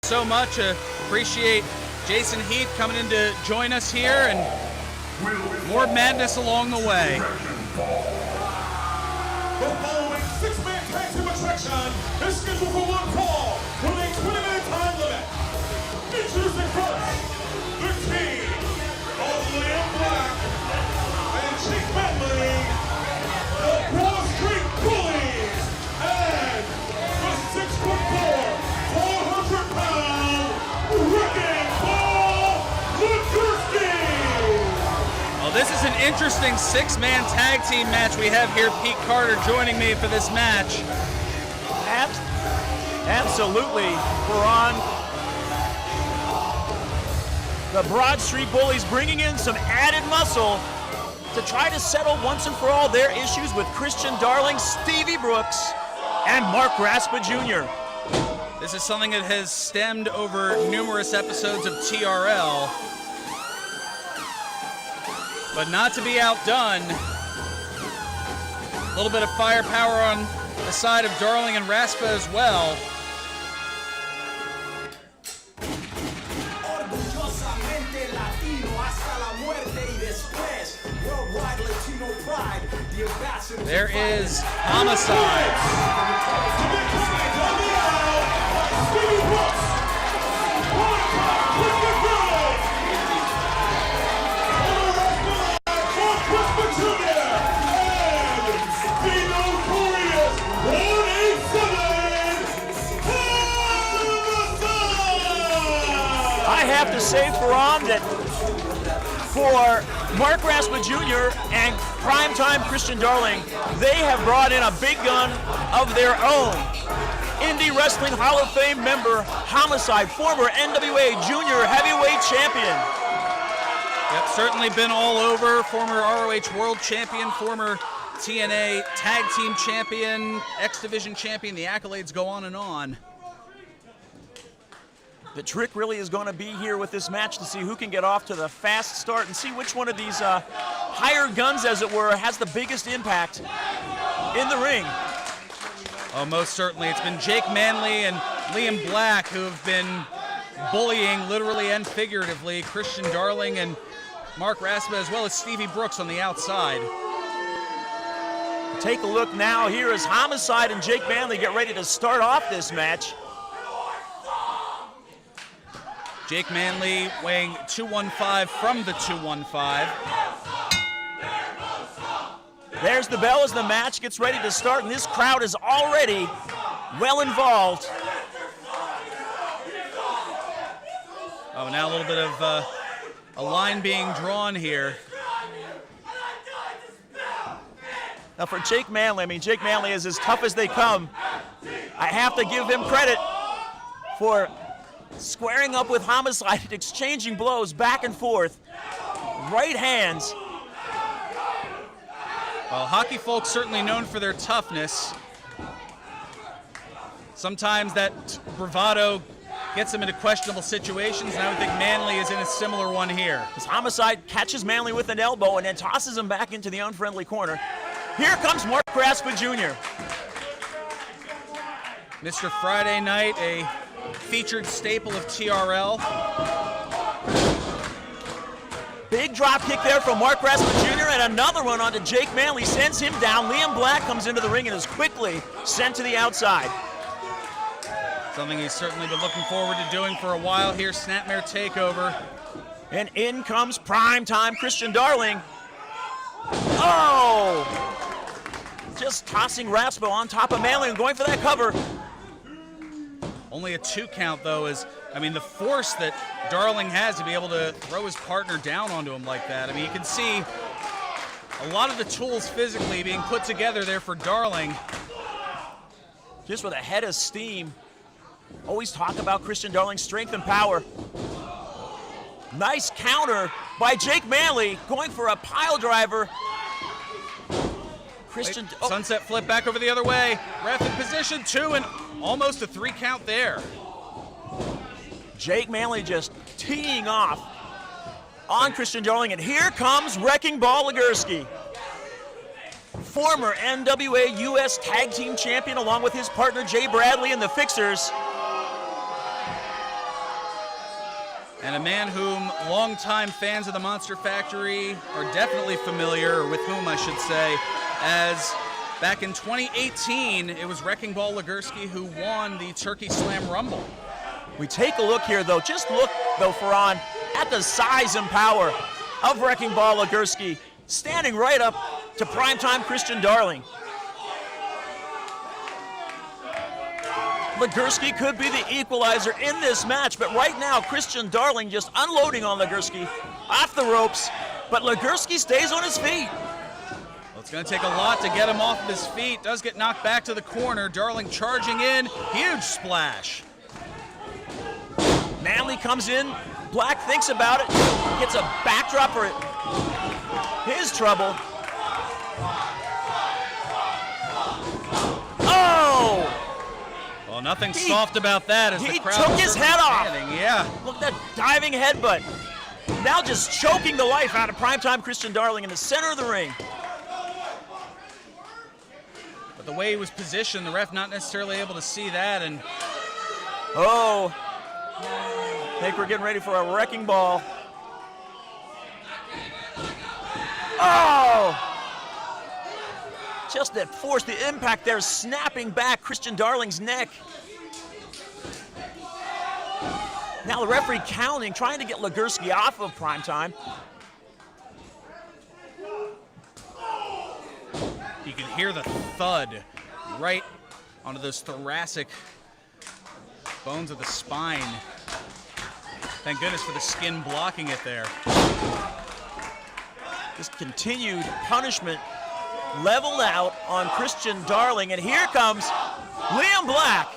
So much. Appreciate Jason Heath coming in to join us here, and more madness along the way. The following six-man tag team attraction is scheduled for one fall with a 20-minute time limit. Introducing first, the team of Liam Black and Jake Bentley, the Wall Street Bullies, and the 6'4", 400-pound Wrecking Ball Lukerski. Well, this is an interesting six-man tag team match we have here. Pete Carter joining me for this match. Absolutely. We're on the Broad Street Bullies, bringing in some added muscle to try to settle once and for all their issues with Christian Darling, Stevie Brooks, and Marc Raspa Jr. This is something that has stemmed over numerous episodes of TRL, but not to be outdone. A little bit of firepower on the side of Darling and Raspa as well. There is Homicide. I have to say, Ferran, that for Marc Raspa Jr. and primetime Christian Darling, they have brought in a big gun of their own. Indie Wrestling Hall of Fame member Homicide, former NWA Junior Heavyweight Champion. Yep, certainly been all over. Former ROH World Champion, former TNA Tag Team Champion, X Division Champion. The accolades go on and on. The trick really is going to be here with this match to see who can get off to the fast start and see which one of these hired guns, as it were, has the biggest impact in the ring. Oh, most certainly. It's been Jake Manley and Liam Black who have been bullying, literally and figuratively, Christian Darling and Marc Raspa, as well as Stevie Brooks on the outside. Take a look now here as Homicide and Jake Manley get ready to start off this match. Jake Manley weighing 215 from the 215. There's the bell as the match gets ready to start, and this crowd is already well involved. Oh, now a little bit of a line being drawn here. Now for Jake Manley, I mean, Jake Manley is as tough as they come. I have to give him credit for squaring up with Homicide and exchanging blows back and forth. Right hands. Well, hockey folks certainly known for their toughness. Sometimes that bravado gets them into questionable situations, and I would think Manley is in a similar one here. As Homicide catches Manley with an elbow and then tosses him back into the unfriendly corner. Here comes Marc Raspa Jr. Mr. Friday Night, a featured staple of TRL. Big drop kick there from Marc Raspa Jr. and another one onto Jake Manley, sends him down. Liam Black comes into the ring and is quickly sent to the outside. Something he's certainly been looking forward to doing for a while here, Snapmare Takeover. And in comes primetime Christian Darling. Oh! Just tossing Raspa on top of Manley and going for that cover. Only a 2 count, though, is, I mean, the force that Darling has to be able to throw his partner down onto him like that. I mean, you can see a lot of the tools physically being put together there for Darling. Just with a head of steam. Always talk about Christian Darling's strength and power. Nice counter by Jake Manley, going for a pile driver. Christian, oh. Sunset flip back over the other way. Ref in position 2 and almost a 3 count there. Jake Manley just teeing off on Christian Darling, and here comes Wrecking Ball Lukerski. Former NWA US Tag Team Champion along with his partner Jay Bradley and the Fixers. and a man whom longtime fans of the Monster Factory are definitely familiar, or with whom I should say, as back in 2018, it was Wrecking Ball Legursky who won the Turkey Slam Rumble. We take a look here, though. Just look, though, Ferran, at the size and power of Wrecking Ball Legursky, standing right up to primetime Christian Darling. Legursky could be the equalizer in this match, but right now Christian Darling just unloading on Legursky off the ropes, but Legursky stays on his feet. Well, it's going to take a lot to get him off of his feet. Does get knocked back to the corner. Darling charging in. Huge splash. Manley comes in. Black thinks about it. Gets a backdrop for his trouble. Oh! Well, nothing soft about that as the crowd took his head off. Yeah. Look at that diving headbutt. Now just choking the life out of primetime Christian Darling in the center of the ring. But the way he was positioned, the ref not necessarily able to see that. And oh, I think we're getting ready for a wrecking ball. Oh! Just that force, the impact there, snapping back Christian Darling's neck. Now the referee counting, trying to get Legursky off of primetime. you can hear the thud right onto those thoracic bones of the spine. Thank goodness for the skin blocking it there. This continued punishment leveled out on Christian Darling, and here comes Liam Black.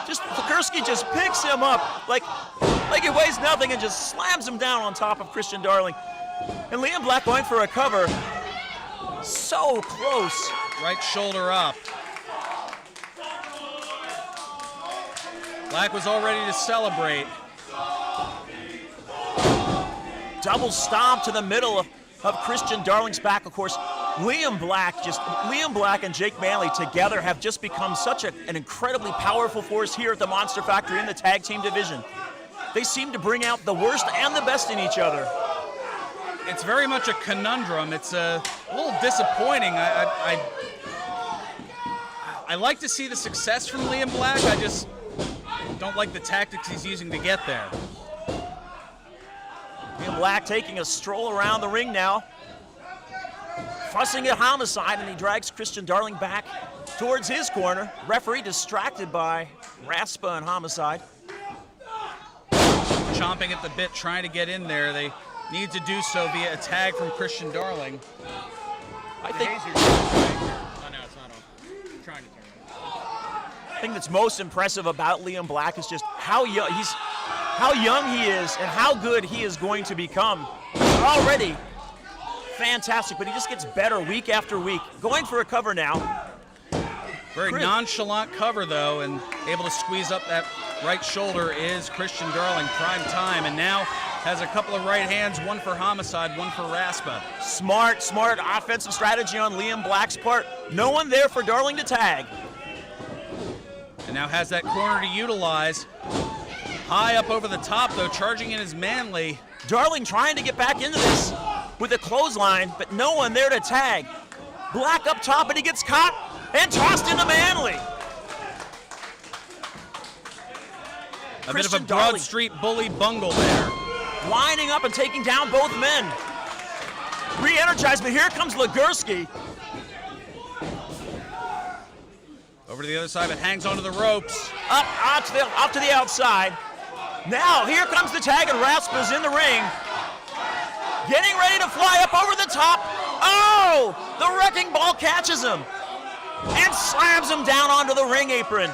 Just Legursky just picks him up like he weighs nothing and just slams him down on top of Christian Darling. And Liam Black going for a cover. So close. Right shoulder up. Black was all ready to celebrate. Double stomp to the middle of Christian Darling's back. Of course, Liam Black and Jake Manley together have just become such an incredibly powerful force here at the Monster Factory in the tag team division. They seem to bring out the worst and the best in each other. It's very much a conundrum. It's a little disappointing. I like to see the success from Liam Black. I just don't like the tactics he's using to get there. Liam Black taking a stroll around the ring now. Fussing at Homicide, and he drags Christian Darling back towards his corner. Referee distracted by Raspa and Homicide. Chomping at the bit, trying to get in there. They need to do so via a tag from Christian Darling. I think Oh, no, it's not on. I'm trying to turn it. the thing that's most impressive about Liam Black is just how young he is and how good he is going to become. Already fantastic, but he just gets better week after week. Going for a cover now. Very nonchalant cover, though, and able to squeeze up that right shoulder is Christian Darling, prime time, and now has a couple of right hands, one for Homicide, one for Raspa. Smart offensive strategy on Liam Black's part. No one there for Darling to tag. And now has that corner to utilize. High up over the top, though, charging in his Manley. Darling trying to get back into this with a clothesline, but no one there to tag. Black up top, and he gets caught and tossed into Manley. A bit of a Broad Street bully bungle there. Lining up and taking down both men. Re-energized, but here comes Legursky. Over to the other side, but hangs onto the ropes. Up to the outside. Now, here comes the tag, and Raspa's in the ring. Getting ready to fly up over the top. Oh! The wrecking ball catches him and slams him down onto the ring apron.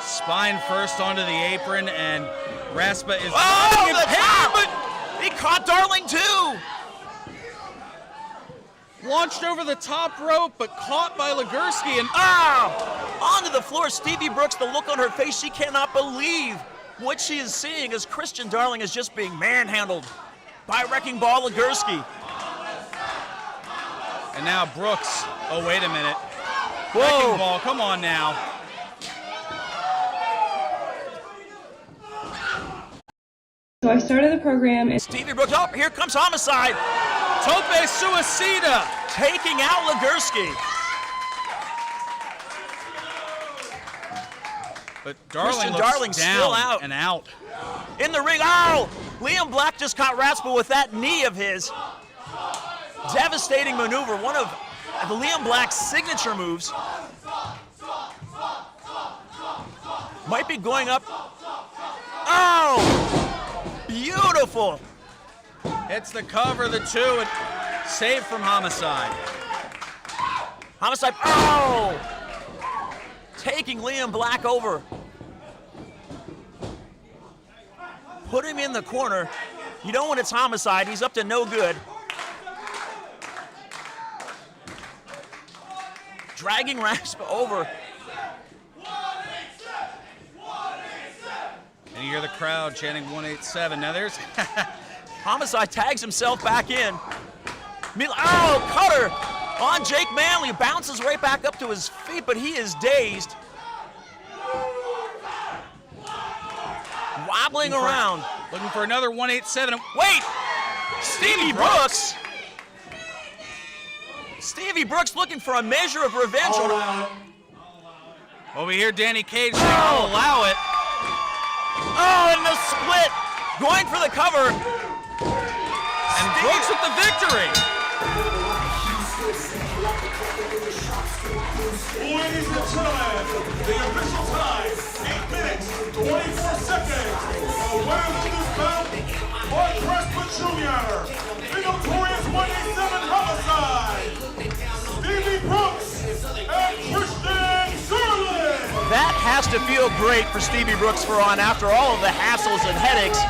Spine first onto the apron, and Raspa is the tag, but he caught Darling too. launched over the top rope, but caught by Legursky, and onto the floor. Stevie Brooks, the look on her face, she cannot believe what she is seeing as Christian Darling is just being manhandled by Wrecking Ball Legursky. And now Brooks. Oh, wait a minute. Whoa. Wrecking Ball, come on now. So I started the program in Stevie Brooks, oh, here comes Homicide, Tope Suicida. taking out Legursky. But Darling Christian looks Darling's down still out. and out. In the ring, oh! Liam Black just caught Raspa with that knee of his. Devastating maneuver, one of the Liam Black's signature moves. Might be going up. Oh! Beautiful! Hits the cover, the 2, and saved from Homicide. Homicide, oh! Taking Liam Black over. Put him in the corner. You know when it's Homicide, he's up to no good. Dragging Raspa over. And you hear the crowd chanting 187. Now there's Homicide tags himself back in. Oh, cutter on Jake Manley. Bounces right back up to his feet, but he is dazed. Wobbling around. looking for another 187. Wait! Stevie Brooks! Stevie Brooks looking for a measure of revenge. Over here, Danny Cage saying, I'll allow it. Oh, and the split. Going for the cover. And Brooks with the victory. Ladies and gentlemen, the official time, 8 minutes, 24 seconds. The winner of this bout, Marc Raspa Jr., the notorious 187 Homicide, Stevie Brooks, and Christian Darling. That has to feel great for Stevie Brooks for on after all of the hassles and headaches